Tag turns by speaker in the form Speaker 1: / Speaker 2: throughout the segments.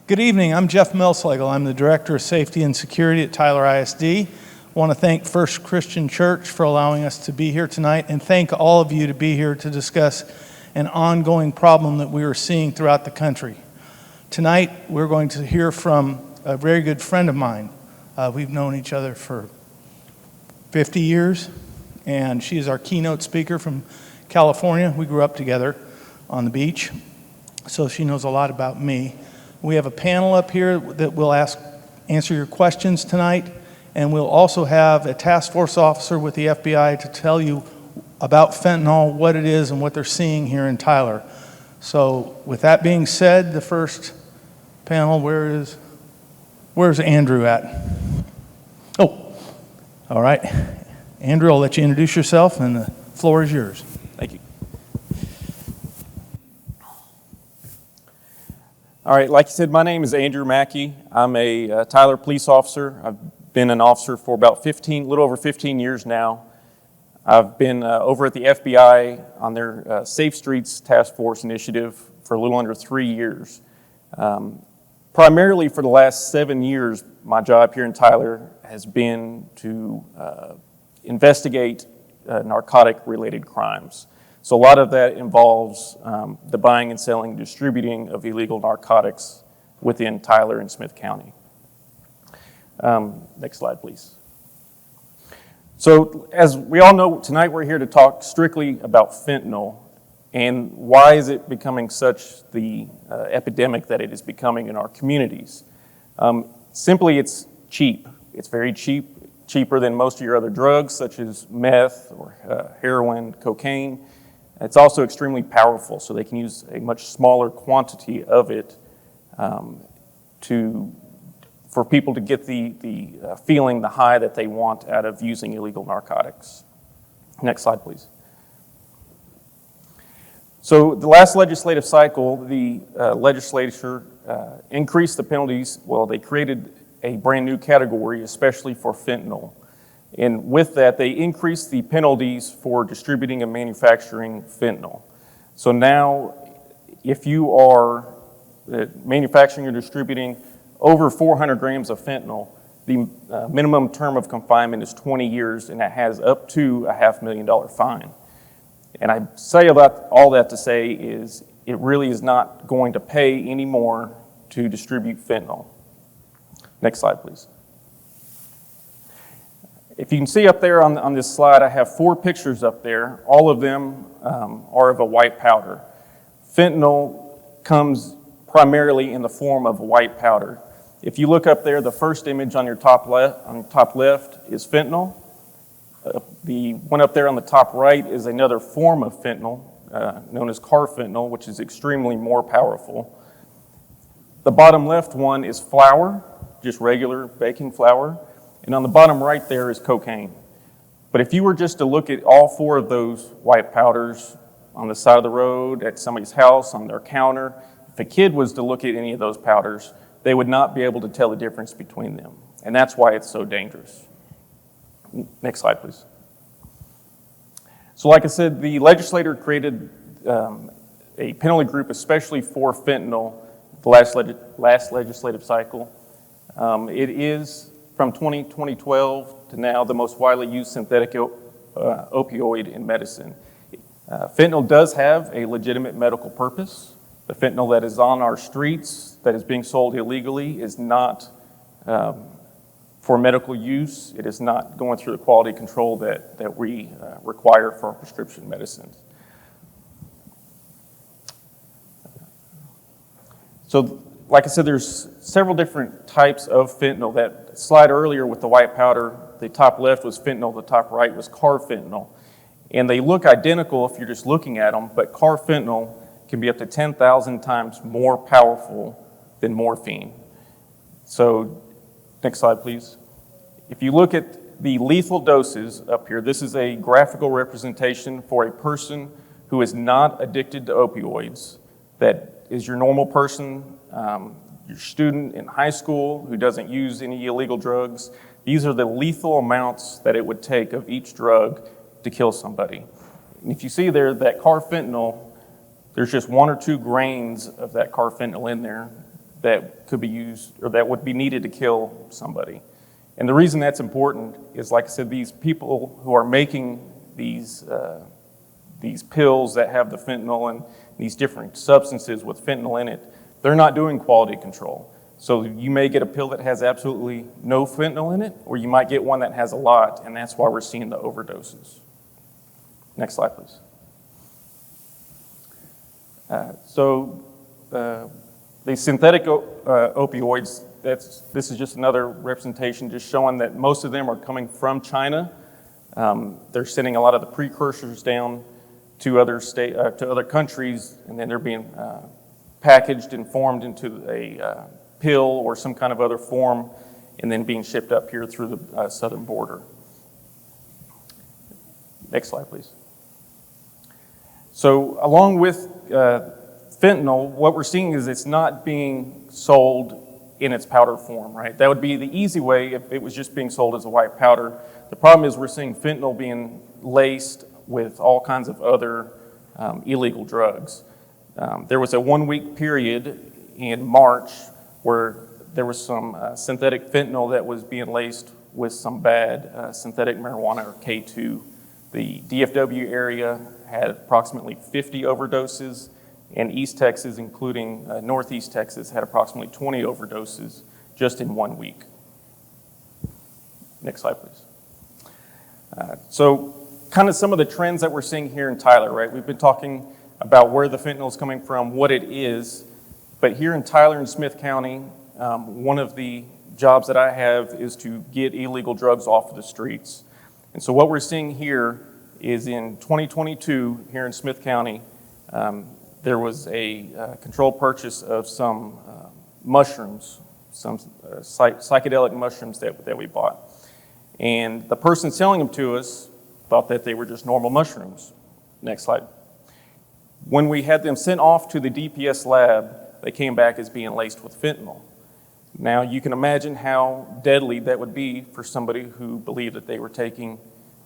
Speaker 1: Good evening. I'm Jeff Milslegel. I'm the Director of Safety and Security at Tyler ISD. I want to thank First Christian Church for allowing us to be here tonight, and thank all of you to be here to discuss an ongoing problem that we are seeing throughout the country. Tonight, we're going to hear from a very good friend of mine. We've known each other for 50 years, and she is our keynote speaker from California. We grew up together on the beach, so she knows a lot about me. We have a panel up here that will answer your questions tonight, and we'll also have a task force officer with the FBI to tell you about fentanyl, what it is, and what they're seeing here in Tyler. So with that being said, the first panel, where's Andrew at? Oh, all right. Andrew, I'll let you introduce yourself, and the floor is yours.
Speaker 2: Thank you. All right, like you said, my name is Andrew Mackey. I'm a Tyler police officer. I've been an officer for about little over 15 years now. I've been over at the FBI on their Safe Streets Task Force initiative for a little under 3 years. Primarily for the last 7 years, my job here in Tyler has been to investigate narcotic-related crimes. So a lot of that involves the buying and selling, distributing of illegal narcotics within Tyler and Smith County. Next slide, please. So as we all know, tonight we're here to talk strictly about fentanyl and why is it becoming such the epidemic that it is becoming in our communities. Simply, it's cheap. It's very cheap, cheaper than most of your other drugs such as meth or heroin, cocaine. It's also extremely powerful, so they can use a much smaller quantity of it for people to get the feeling, the high that they want out of using illegal narcotics. Next slide, please. So the last legislative cycle, the legislature increased the penalties. Well, they created a brand new category, especially for fentanyl. And with that, they increased the penalties for distributing and manufacturing fentanyl. So now, if you are manufacturing or distributing over 400 grams of fentanyl, the minimum term of confinement is 20 years, and that has up to a $500,000 fine. And I say about all that to say is it really is not going to pay anymore to distribute fentanyl. Next slide, please. If you can see up there on this slide, I have 4 pictures up there. All of them are of a white powder. Fentanyl comes primarily in the form of a white powder. If you look up there, the first image on your top left is fentanyl. The one up there on the top right is another form of fentanyl, known as carfentanil, which is extremely more powerful. The bottom left one is flour, just regular baking flour. And on the bottom right there is cocaine. But if you were just to look at all 4 of those white powders on the side of the road, at somebody's house, on their counter, if a kid was to look at any of those powders, they would not be able to tell the difference between them. And that's why it's so dangerous. Next slide, please. So like I said, the legislator created a penalty group especially for fentanyl the last legislative cycle. It is, from 2012 to now, the most widely used synthetic opioid in medicine. Fentanyl does have a legitimate medical purpose. The fentanyl that is on our streets, that is being sold illegally, is not for medical use. It is not going through the quality control that we require for our prescription medicines. So, like I said, there's several different types of fentanyl. That slide earlier with the white powder, the top left was fentanyl, the top right was carfentanil. And they look identical if you're just looking at them, but carfentanil can be up to 10,000 times more powerful than morphine. So, next slide, please. If you look at the lethal doses up here, this is a graphical representation for a person who is not addicted to opioids, that is your normal person, your student in high school who doesn't use any illegal drugs. These are the lethal amounts that it would take of each drug to kill somebody. And if you see there, that carfentanil, there's just 1 or 2 grains of that carfentanil in there. that could be used or that would be needed to kill somebody. And the reason that's important is, like I said, these people who are making these pills that have the fentanyl and these different substances with fentanyl in it, they're not doing quality control. So you may get a pill that has absolutely no fentanyl in it, or you might get one that has a lot, and that's why we're seeing the overdoses. Next slide, please. The synthetic opioids, this is just another representation just showing that most of them are coming from China. They're sending a lot of the precursors down to other countries, and then they're being packaged and formed into a pill or some kind of other form, and then being shipped up here through the southern border. Next slide, please. So along with fentanyl, what we're seeing is it's not being sold in its powder form, right? That would be the easy way if it was just being sold as a white powder. The problem is we're seeing fentanyl being laced with all kinds of other illegal drugs. There was a 1-week period in March where there was some synthetic fentanyl that was being laced with some bad synthetic marijuana, or K2. The DFW area had approximately 50 overdoses, and East Texas, including Northeast Texas, had approximately 20 overdoses just in 1 week. Next slide, please. So kind of some of the trends that we're seeing here in Tyler, right? We've been talking about where the fentanyl is coming from, what it is, but here in Tyler and Smith County, one of the jobs that I have is to get illegal drugs off of the streets. And so what we're seeing here is in 2022, here in Smith County, there was a controlled purchase of some mushrooms, some psychedelic mushrooms that we bought. And the person selling them to us thought that they were just normal mushrooms. Next slide. When we had them sent off to the DPS lab, they came back as being laced with fentanyl. Now you can imagine how deadly that would be for somebody who believed that they were taking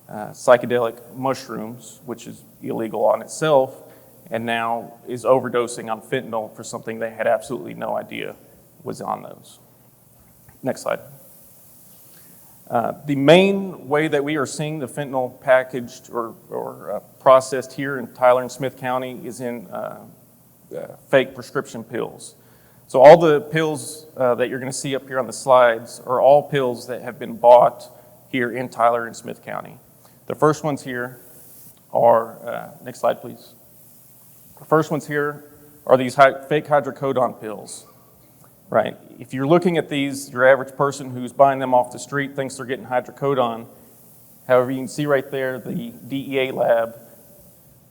Speaker 2: psychedelic mushrooms, which is illegal on itself, and now is overdosing on fentanyl for something they had absolutely no idea was on those. Next slide. The main way that we are seeing the fentanyl packaged or processed here in Tyler and Smith County is in fake prescription pills. So all the pills that you're going to see up here on the slides are all pills that have been bought here in Tyler and Smith County. The first ones here are, next slide please. The first ones here are these fake hydrocodone pills, right? If you're looking at these, your average person who's buying them off the street thinks they're getting hydrocodone. However, you can see right there, the DEA lab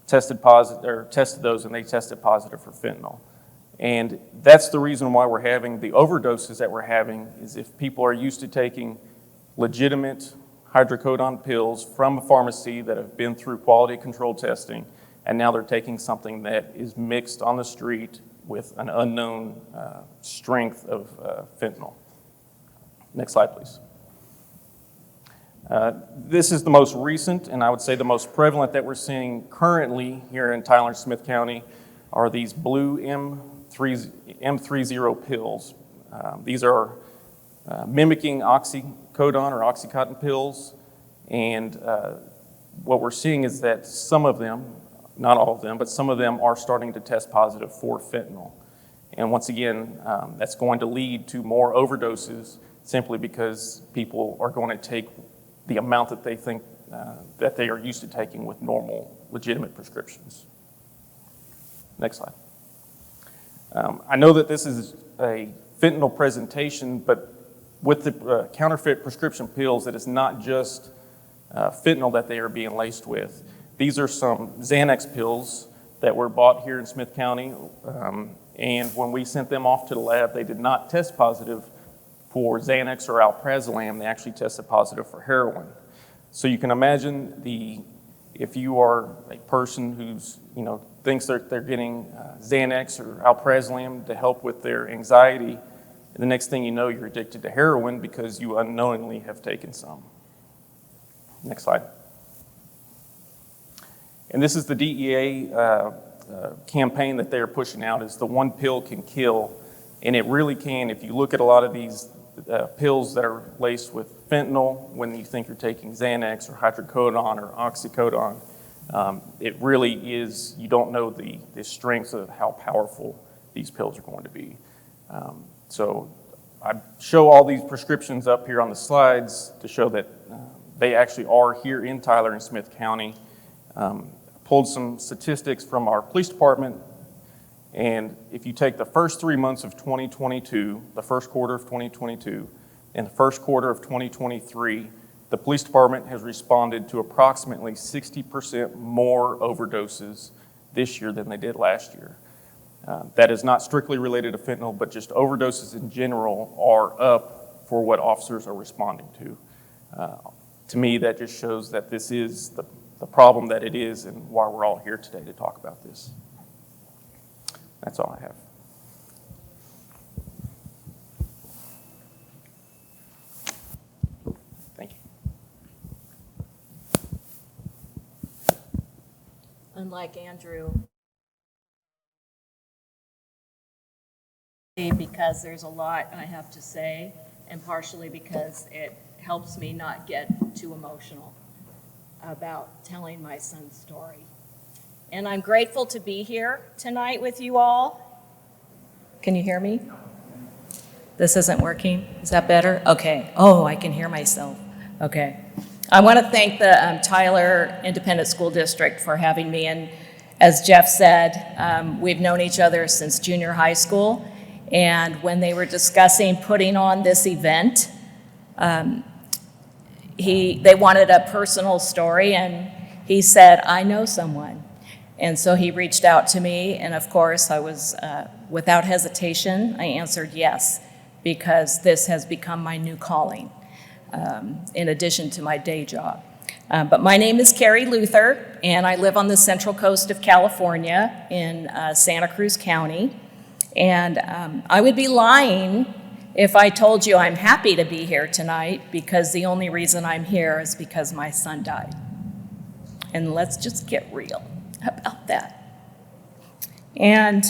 Speaker 2: tested those, and they tested positive for fentanyl. And that's the reason why we're having the overdoses that we're having, is if people are used to taking legitimate hydrocodone pills from a pharmacy that have been through quality control testing, and now they're taking something that is mixed on the street with an unknown strength of fentanyl. Next slide, please. This is the most recent, and I would say the most prevalent that we're seeing currently here in Tyler and Smith County are these blue M30 pills. These are mimicking oxycodone or Oxycontin pills, and what we're seeing is that some of them, not all of them, but some of them are starting to test positive for fentanyl. And once again, that's going to lead to more overdoses simply because people are going to take the amount that they think that they are used to taking with normal, legitimate prescriptions. Next slide. I know that this is a fentanyl presentation, but with the counterfeit prescription pills, it is not just fentanyl that they are being laced with. These are some Xanax pills that were bought here in Smith County, and when we sent them off to the lab, they did not test positive for Xanax or alprazolam. They actually tested positive for heroin. So you can imagine if you are a person who's thinks that they're getting Xanax or alprazolam to help with their anxiety, the next thing you know, you're addicted to heroin because you unknowingly have taken some. Next slide. And this is the DEA campaign that they're pushing out, is the one pill can kill. And it really can, if you look at a lot of these pills that are laced with fentanyl, when you think you're taking Xanax or hydrocodone or oxycodone, it really is, you don't know the strength of how powerful these pills are going to be. So I show all these prescriptions up here on the slides to show that they actually are here in Tyler and Smith County. Pulled some statistics from our police department, and if you take the first 3 months of 2022, the first quarter of 2022, and the first quarter of 2023, the police department has responded to approximately 60% more overdoses this year than they did last year. That is not strictly related to fentanyl, but just overdoses in general are up for what officers are responding to. To me, that just shows that this is the problem that it is and why we're all here today to talk about this. That's all I have. Thank you.
Speaker 3: Unlike Andrew, because there's a lot I have to say, and partially because it helps me not get too emotional about telling my son's story. And I'm grateful to be here tonight with you all. Can you hear me? This isn't working? Is that better? Okay. Oh, I can hear myself. Okay. I want to thank the Tyler Independent School District for having me. And as Jeff said, we've known each other since junior high school. And when they were discussing putting on this event, they wanted a personal story, and he said, I know someone. And so he reached out to me, and of course I was, without hesitation, I answered yes, because this has become my new calling, in addition to my day job. But my name is Carrie Luther, and I live on the central coast of California in Santa Cruz County. And I would be lying if I told you I'm happy to be here tonight, because the only reason I'm here is because my son died. And let's just get real about that. And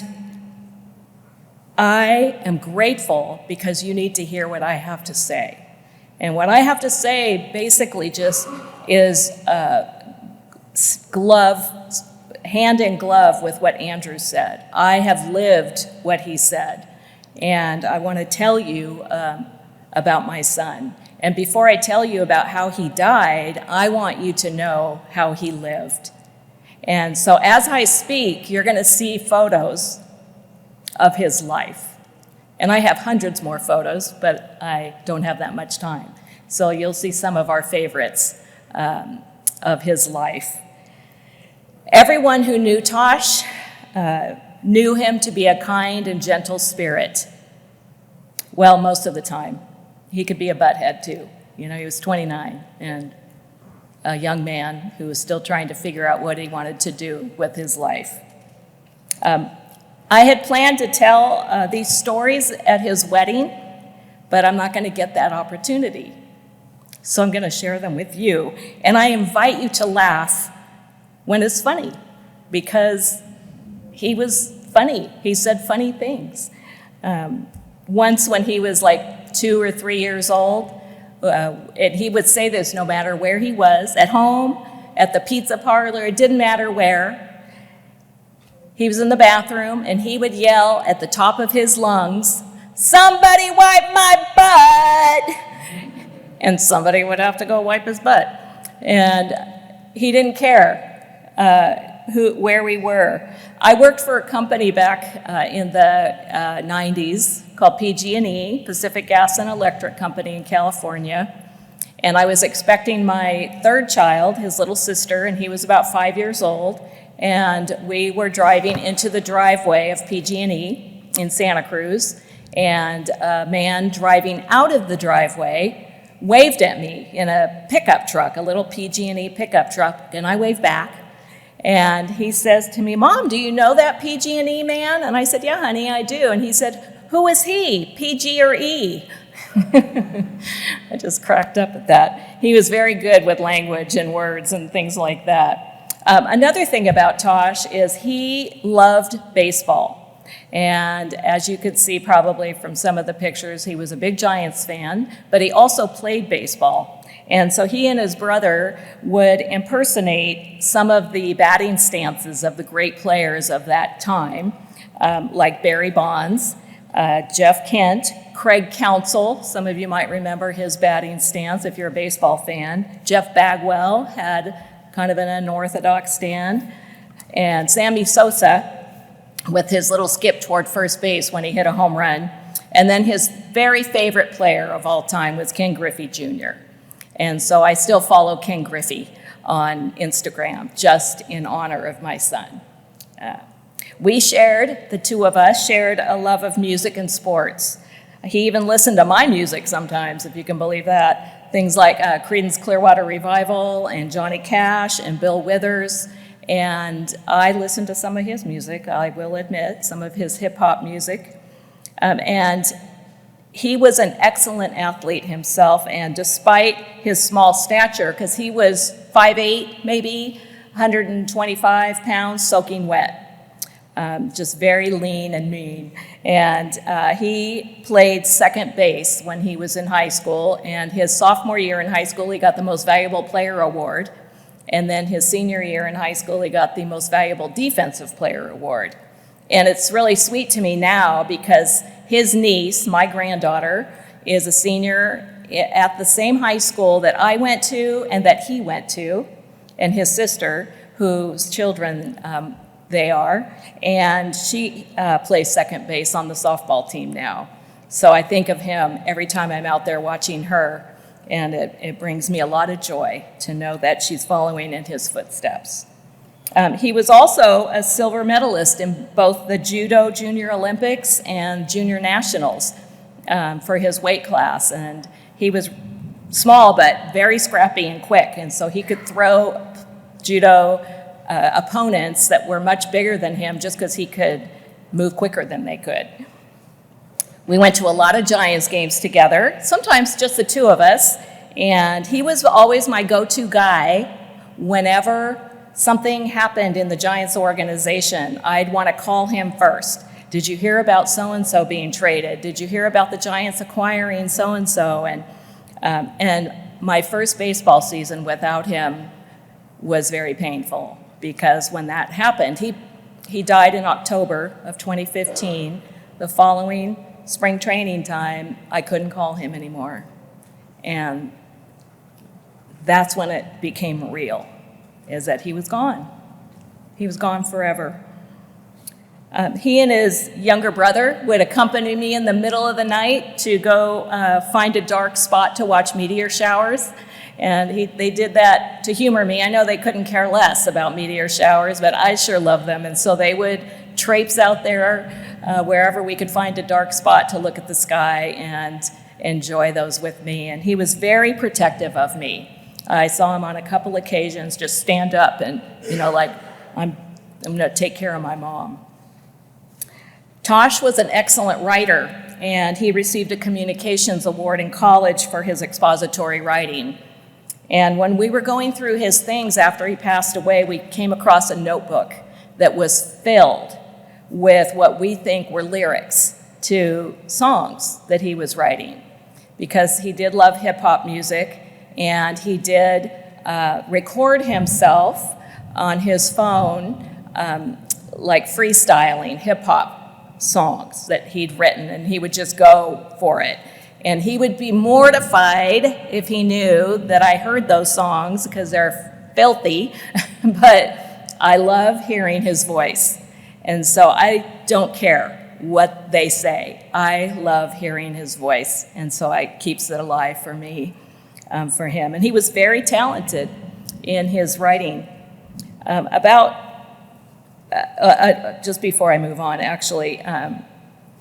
Speaker 3: I am grateful because you need to hear what I have to say. And what I have to say basically just is hand in glove with what Andrew said. I have lived what he said. And I want to tell you about my son. And before I tell you about how he died, I want you to know how he lived. And so as I speak, you're going to see photos of his life. And I have hundreds more photos, but I don't have that much time. So you'll see some of our favorites of his life. Everyone who knew Tosh knew him to be a kind and gentle spirit. Well, most of the time. He could be a butthead too. You know, he was 29 and a young man who was still trying to figure out what he wanted to do with his life. I had planned to tell these stories at his wedding, but I'm not going to get that opportunity. So I'm going to share them with you. And I invite you to laugh when it's funny, because he was funny. He said funny things. Once when he was like 2 or 3 years old, and he would say this no matter where he was, at home, at the pizza parlor, it didn't matter where. He was in the bathroom, and he would yell at the top of his lungs, "Somebody wipe my butt!" And somebody would have to go wipe his butt. And he didn't care where we were. I worked for a company back in the 90s called PG&E, Pacific Gas and Electric Company in California. And I was expecting my third child, his little sister, and he was about 5 years old. And we were driving into the driveway of PG&E in Santa Cruz, and a man driving out of the driveway waved at me in a pickup truck, a little PG&E pickup truck, and I waved back. And he says to me, "Mom, do you know that PG&E man?" And I said, "Yeah, honey, I do." And he said, "Who is he, PG or E?" I just cracked up at that. He was very good with language and words and things like that. Another thing about Tosh is he loved baseball. And as you could see probably from some of the pictures, he was a big Giants fan, but he also played baseball. And so he and his brother would impersonate some of the batting stances of the great players of that time, like Barry Bonds, Jeff Kent, Craig Counsell. Some of you might remember his batting stance if you're a baseball fan. Jeff Bagwell had kind of an unorthodox stand. And Sammy Sosa with his little skip toward first base when he hit a home run. And then his very favorite player of all time was Ken Griffey Jr. And so I still follow Ken Griffey on Instagram, just in honor of my son. The two of us shared a love of music and sports. He even listened to my music sometimes, if you can believe that. Things like Creedence Clearwater Revival and Johnny Cash and Bill Withers. And I listened to some of his music, I will admit, some of his hip-hop music. And he was an excellent athlete himself, and despite his small stature, because he was 5'8", maybe 125 pounds, soaking wet. Just very lean and mean. And he played second base when he was in high school, and his sophomore year in high school, he got the Most Valuable Player Award. And then his senior year in high school, he got the Most Valuable Defensive Player Award. And it's really sweet to me now because his niece, my granddaughter, is a senior at the same high school that I went to and that he went to, and his sister, whose children they are, and she plays second base on the softball team now. So I think of him every time I'm out there watching her, and it brings me a lot of joy to know that she's following in his footsteps. He was also a silver medalist in both the Judo Junior Olympics and Junior Nationals for his weight class. And he was small but very scrappy and quick, and so he could throw judo opponents that were much bigger than him just because he could move quicker than they could. We went to a lot of Giants games together, sometimes just the two of us, and he was always my go-to guy whenever something happened in the Giants organization. I'd want to call him first. Did you hear about so-and-so being traded? Did you hear about the Giants acquiring so-and-so? And my first baseball season without him was very painful because when that happened, he died in October of 2015. The following spring training time, I couldn't call him anymore. And that's when it became real, is that he was gone. He was gone forever. He and his younger brother would accompany me in the middle of the night to go find a dark spot to watch meteor showers. And they did that to humor me. I know they couldn't care less about meteor showers, but I sure love them. And so they would traipse out there wherever we could find a dark spot to look at the sky and enjoy those with me. And he was very protective of me. I saw him on a couple occasions just stand up and, like, I'm going to take care of my mom. Tosh was an excellent writer, and he received a communications award in college for his expository writing. And when we were going through his things after he passed away, we came across a notebook that was filled with what we think were lyrics to songs that he was writing, because he did love hip-hop music, and he did record himself on his phone, like freestyling hip-hop songs that he'd written, and he would just go for it. And he would be mortified if he knew that I heard those songs because they're filthy, but I love hearing his voice. And so I don't care what they say. I love hearing his voice, and so it keeps it alive for me, for him. And he was very talented in his writing. Just before I move on, actually,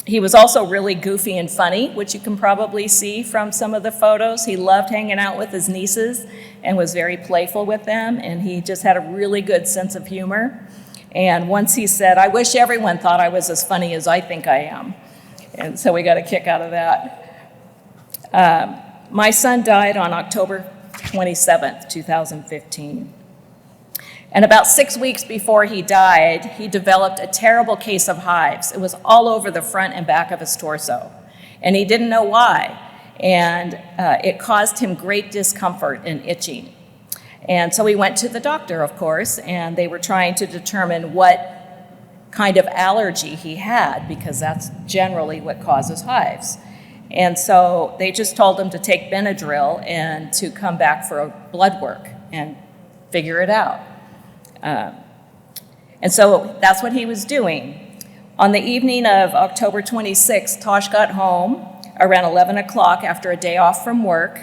Speaker 3: he was also really goofy and funny, which you can probably see from some of the photos. He loved hanging out with his nieces and was very playful with them, and he just had a really good sense of humor. And once he said, "I wish everyone thought I was as funny as I think I am." And so we got a kick out of that. My son died on October 27th, 2015. And about 6 weeks before he died, he developed a terrible case of hives. It was all over the front and back of his torso, and he didn't know why. And it caused him great discomfort and itching. And so he went to the doctor, of course, and they were trying to determine what kind of allergy he had, because that's generally what causes hives. And so they just told him to take Benadryl and to come back for a blood work and figure it out. And so that's what he was doing. On the evening of October 26th, Tosh got home around 11 o'clock after a day off from work,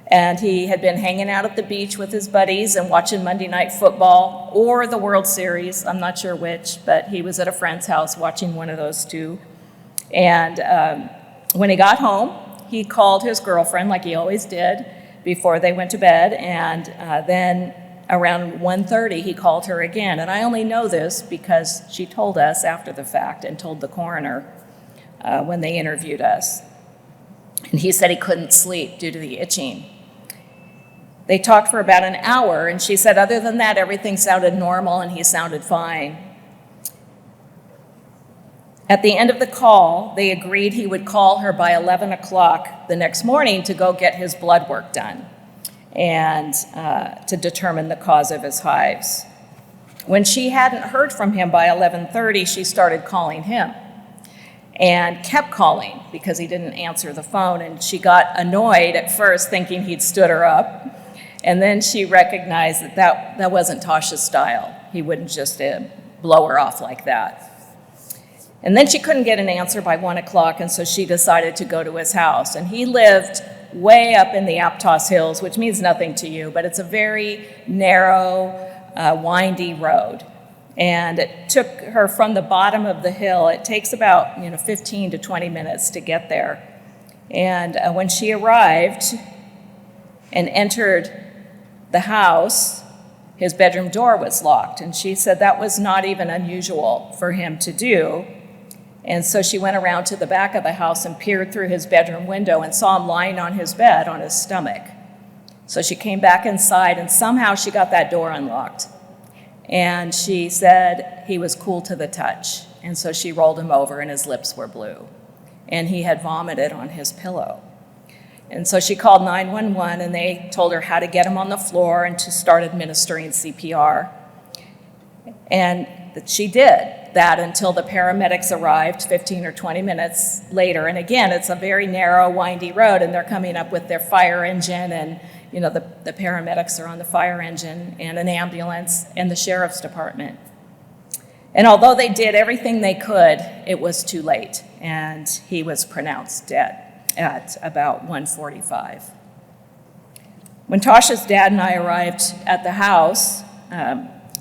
Speaker 3: and he had been hanging out at the beach with his buddies and watching Monday Night Football or the World Series, I'm not sure which, but he was at a friend's house watching one of those two. And when he got home, he called his girlfriend like he always did before they went to bed, and then around 1:30, he called her again. And I only know this because she told us after the fact and told the coroner when they interviewed us. And he said he couldn't sleep due to the itching. They talked for about an hour, and she said other than that, everything sounded normal and he sounded fine. At the end of the call, they agreed he would call her by 11 o'clock the next morning to go get his blood work done and to determine the cause of his hives. When she hadn't heard from him by 11:30, she started calling him and kept calling because he didn't answer the phone. And she got annoyed at first, thinking he'd stood her up. And then she recognized that wasn't Tosh's style. He wouldn't just blow her off like that. And then she couldn't get an answer by 1 o'clock, and so she decided to go to his house. And he lived way up in the Aptos Hills, which means nothing to you, but it's a very narrow, windy road. And it took her from the bottom of the hill. It takes about 15 to 20 minutes to get there. And when she arrived and entered the house, his bedroom door was locked. And she said that was not even unusual for him to do. And so she went around to the back of the house and peered through his bedroom window and saw him lying on his bed on his stomach. So she came back inside, and somehow she got that door unlocked. And she said he was cool to the touch. And so she rolled him over, and his lips were blue. And he had vomited on his pillow. And so she called 911, and they told her how to get him on the floor and to start administering CPR. And she did that until the paramedics arrived 15 or 20 minutes later. And again, it's a very narrow, windy road, and they're coming up with their fire engine, and the paramedics are on the fire engine, and an ambulance, and the sheriff's department. And although they did everything they could, it was too late, and he was pronounced dead at about 1:45. When Tasha's dad and I arrived at the house,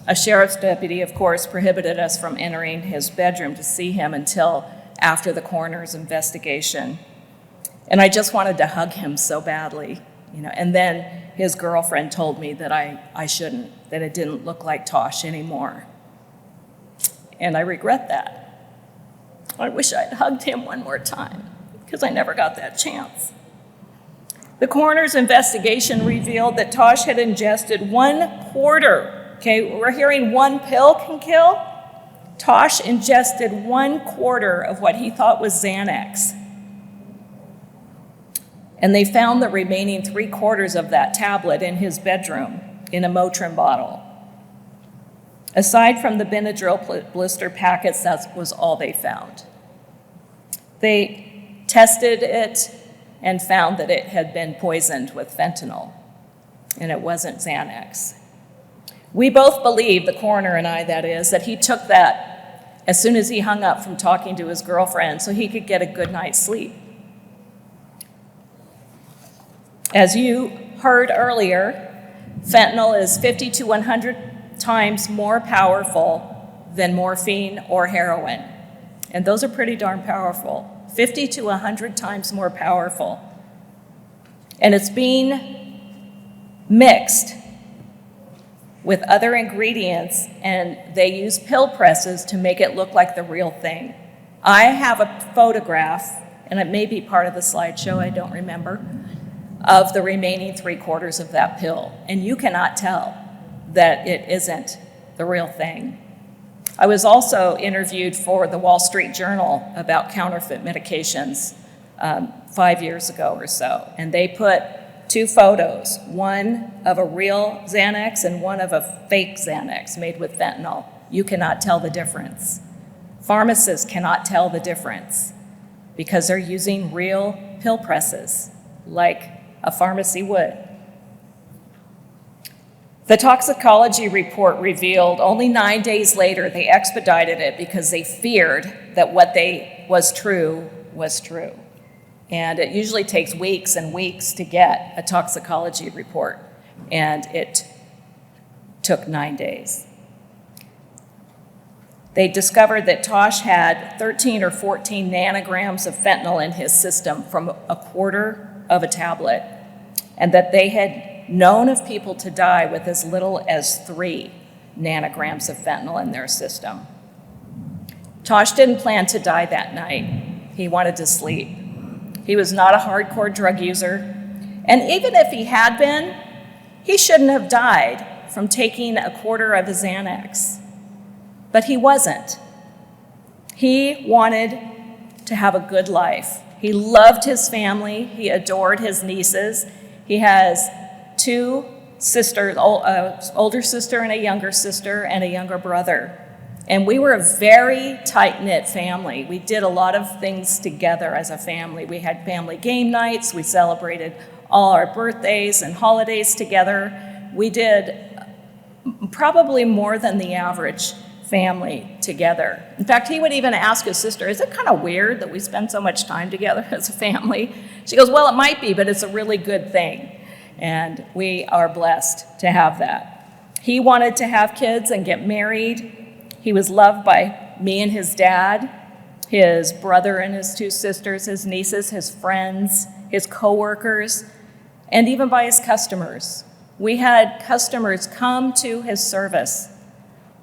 Speaker 3: a sheriff's deputy, of course, prohibited us from entering his bedroom to see him until after the coroner's investigation. And I just wanted to hug him so badly, And then his girlfriend told me that I shouldn't, that it didn't look like Tosh anymore. And I regret that. I wish I'd hugged him one more time, because I never got that chance. The coroner's investigation revealed that Tosh had ingested 1/4. Okay, we're hearing one pill can kill. Tosh ingested 1/4 of what he thought was Xanax. And they found the remaining 3/4 of that tablet in his bedroom in a Motrin bottle. Aside from the Benadryl blister packets, that was all they found. They tested it and found that it had been poisoned with fentanyl, and it wasn't Xanax. We both believe, the coroner and I, that is, that he took that as soon as he hung up from talking to his girlfriend so he could get a good night's sleep. As you heard earlier, fentanyl is 50 to 100 times more powerful than morphine or heroin. And those are pretty darn powerful. 50 to 100 times more powerful. And it's being mixed with other ingredients, and they use pill presses to make it look like the real thing. I have a photograph, and it may be part of the slideshow, I don't remember, of the remaining 3/4 of that pill, and you cannot tell. that it isn't the real thing. I was also interviewed for the Wall Street Journal about counterfeit medications 5 years ago or so, and they put 2 photos, one of a real Xanax and one of a fake Xanax made with fentanyl. You cannot tell the difference. Pharmacists cannot tell the difference because they're using real pill presses like a pharmacy would. The toxicology report revealed only 9 days later they expedited it because they feared that what was true was true. And it usually takes weeks and weeks to get a toxicology report, and it took 9 days. They discovered that Tosh had 13 or 14 nanograms of fentanyl in his system from a quarter of a tablet, and that they had known of people to die with as little as 3 nanograms of fentanyl in their system. Tosh didn't plan to die that night. He wanted to sleep. He was not a hardcore drug user, and even if he had been, he shouldn't have died from taking a quarter of a Xanax. But he wasn't. He wanted to have a good life. He loved his family. He adored his nieces. He has 2 sisters, older sister and a younger sister, and a younger brother. And we were a very tight-knit family. We did a lot of things together as a family. We had family game nights. We celebrated all our birthdays and holidays together. We did probably more than the average family together. In fact, he would even ask his sister, is it kind of weird that we spend so much time together as a family? She goes, well, it might be, but it's a really good thing. And we are blessed to have that. He wanted to have kids and get married. He was loved by me and his dad, his brother and his 2 sisters, his nieces, his friends, his coworkers, and even by his customers. We had customers come to his service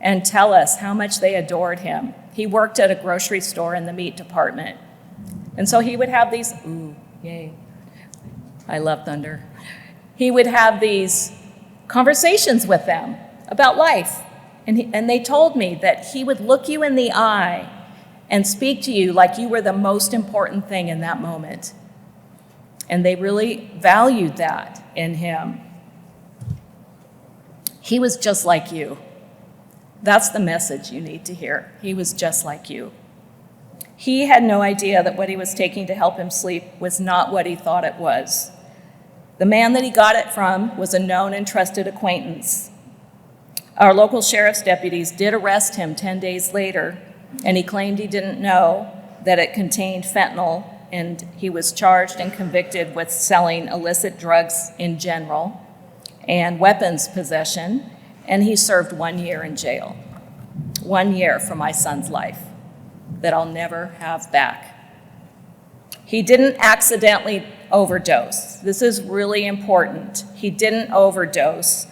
Speaker 3: and tell us how much they adored him. He worked at a grocery store in the meat department. And so he would have these, ooh, yay, I love thunder. He would have these conversations with them about life. And they told me that he would look you in the eye and speak to you like you were the most important thing in that moment. And they really valued that in him. He was just like you. That's the message you need to hear. He was just like you. He had no idea that what he was taking to help him sleep was not what he thought it was. The man that he got it from was a known and trusted acquaintance. Our local sheriff's deputies did arrest him 10 days later, and he claimed he didn't know that it contained fentanyl, and he was charged and convicted with selling illicit drugs in general and weapons possession, and he served 1 year in jail. 1 year for my son's life that I'll never have back. He didn't accidentally overdose. This is really important. He didn't overdose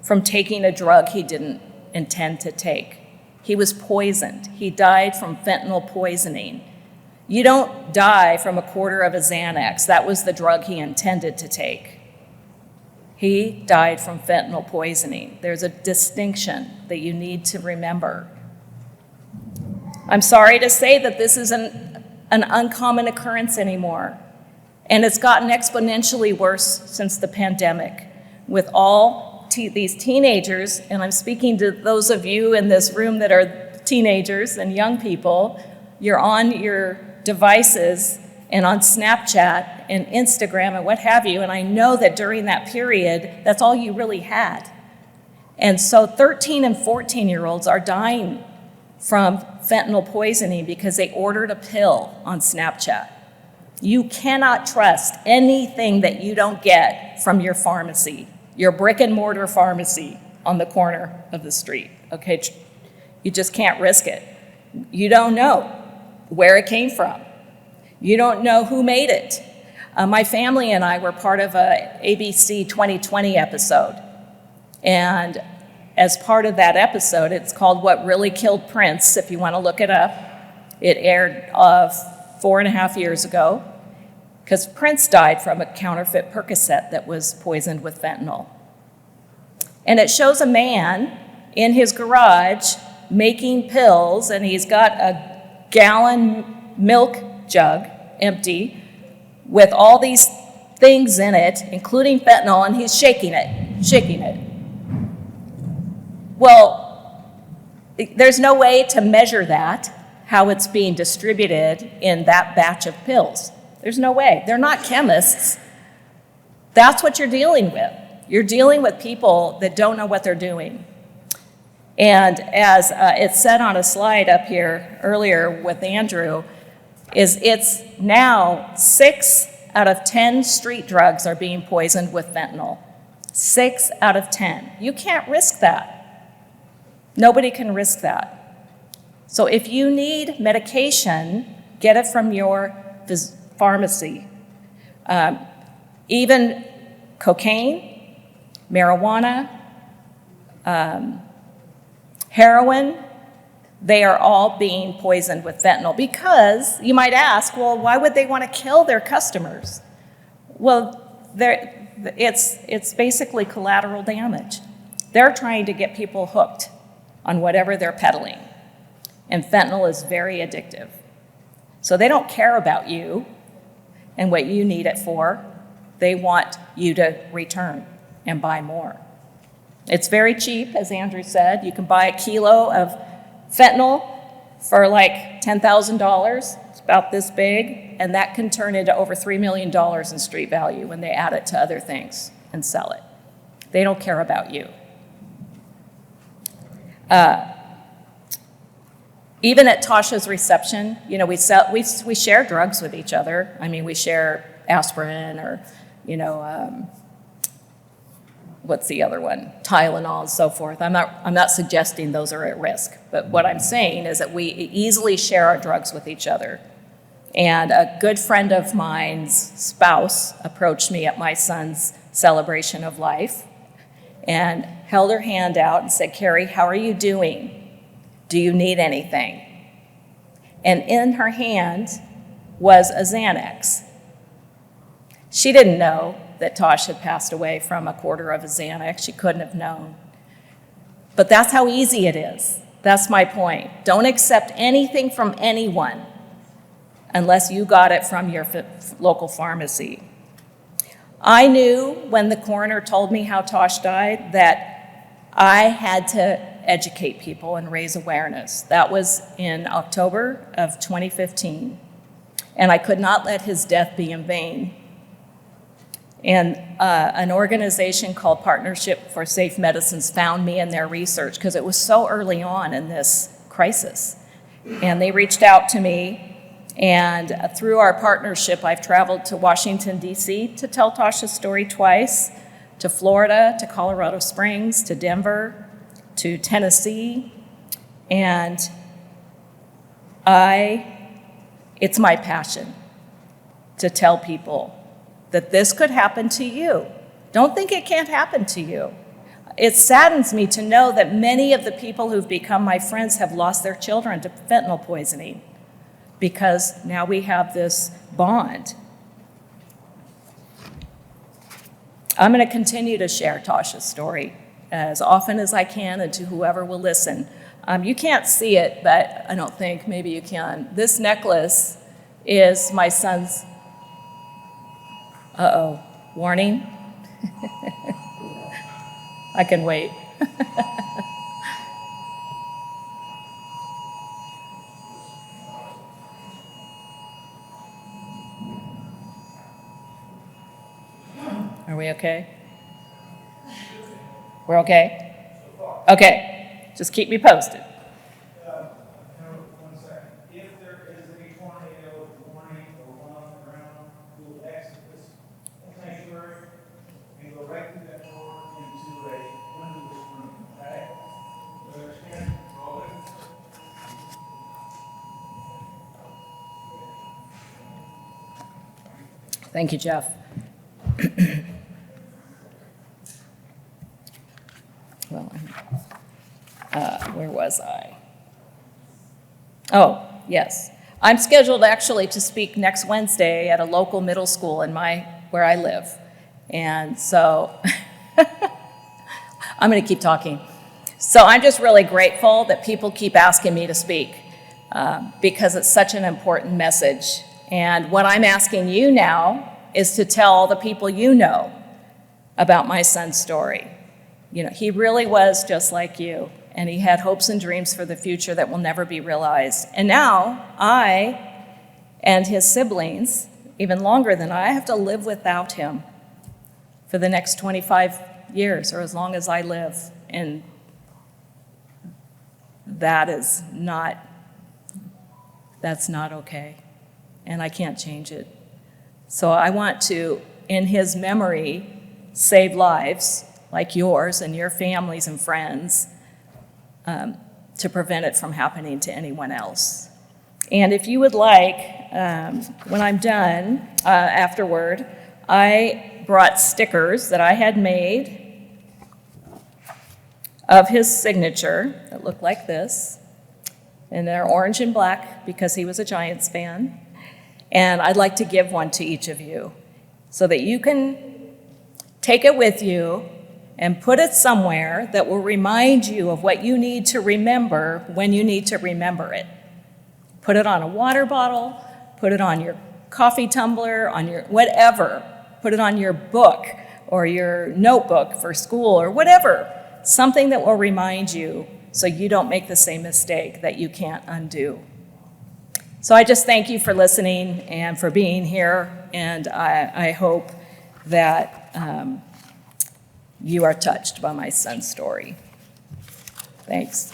Speaker 3: from taking a drug he didn't intend to take. He was poisoned. He died from fentanyl poisoning. You don't die from a quarter of a Xanax. That was the drug he intended to take. He died from fentanyl poisoning. There's a distinction that you need to remember. I'm sorry to say that this isn't an uncommon occurrence anymore. And it's gotten exponentially worse since the pandemic with all these teenagers, and I'm speaking to those of you in this room that are teenagers and young people. You're on your devices and on Snapchat and Instagram and what have you, and I know that during that period, that's all you really had. And so 13 and 14-year-olds are dying from fentanyl poisoning because they ordered a pill on Snapchat. You cannot trust anything that you don't get from your pharmacy, your brick and mortar pharmacy on the corner of the street, okay? You just can't risk it. You don't know where it came from. You don't know who made it. My family and I were part of a ABC 2020 episode. And as part of that episode, it's called What Really Killed Prince, if you want to look it up. It aired 4.5 years ago, because Prince died from a counterfeit Percocet that was poisoned with fentanyl. And it shows a man in his garage making pills, and he's got a gallon milk jug empty with all these things in it, including fentanyl, and he's shaking it. Well, there's no way to measure that, how it's being distributed in that batch of pills. There's no way. They're not chemists. That's what you're dealing with. You're dealing with people that don't know what they're doing. And as it said on a slide up here earlier with Andrew, it's now 6 out of 10 street drugs are being poisoned with fentanyl. 6 out of 10. You can't risk that. Nobody can risk that. So if you need medication, get it from your pharmacy. Even cocaine, marijuana, heroin, they are all being poisoned with fentanyl because you might ask, well, why would they want to kill their customers? Well, it's basically collateral damage. They're trying to get people hooked on whatever they're peddling. And fentanyl is very addictive. So they don't care about you and what you need it for. They want you to return and buy more. It's very cheap, as Andrew said. You can buy a kilo of fentanyl for like $10,000. It's about this big, and that can turn into over $3 million in street value when they add it to other things and sell it. They don't care about you. Even at Tasha's reception, you know, we share drugs with each other. I mean, we share aspirin or, you know, what's the other one? Tylenol and so forth. I'm not suggesting those are at risk, but what I'm saying is that we easily share our drugs with each other. And a good friend of mine's spouse approached me at my son's celebration of life and held her hand out and said, "Carrie, how are you doing? Do you need anything?" And in her hand was a Xanax. She didn't know that Tosh had passed away from a quarter of a Xanax. She couldn't have known. But that's how easy it is. That's my point. Don't accept anything from anyone unless you got it from your local pharmacy. I knew when the coroner told me how Tosh died that I had to educate people and raise awareness. That was in October of 2015. And I could not let his death be in vain. And an organization called Partnership for Safe Medicines found me in their research because it was so early on in this crisis. And they reached out to me, and through our partnership, I've traveled to Washington, D.C. to tell Tasha's story twice, to Florida, to Colorado Springs, to Denver, to Tennessee, and it's my passion to tell people that this could happen to you. Don't think it can't happen to you. It saddens me to know that many of the people who've become my friends have lost their children to fentanyl poisoning because now we have this bond. I'm going to continue to share Tasha's story as often as I can and to whoever will listen. You can't see it, but I don't think, maybe you can. This necklace is my son's, warning. I can wait. Are we okay? We're okay? Okay, just keep me posted.
Speaker 1: One second. If there is any tornado warning or one on the ground, we will exit this sanctuary and go right through that door into a windowless room, okay? You understand?
Speaker 3: Thank you, Jeff. Well, where was I? Oh, yes. I'm scheduled actually to speak next Wednesday at a local middle school where I live. And so I'm going to keep talking. So I'm just really grateful that people keep asking me to speak because it's such an important message. And what I'm asking you now is to tell the people you know about my son's story. You know, he really was just like you, and he had hopes and dreams for the future that will never be realized. And now I and his siblings, even longer than I have to live without him for the next 25 years or as long as I live. And that's not okay. And I can't change it. So I want to, in his memory, save lives like yours and your families and friends to prevent it from happening to anyone else. And if you would like, when I'm done afterward, I brought stickers that I had made of his signature that look like this. And they're orange and black because he was a Giants fan. And I'd like to give one to each of you so that you can take it with you and put it somewhere that will remind you of what you need to remember when you need to remember it. Put it on a water bottle, put it on your coffee tumbler, on your whatever. Put it on your book or your notebook for school or whatever. Something that will remind you so you don't make the same mistake that you can't undo. So I just thank you for listening and for being here, and I hope that you are touched by my son's story. Thanks.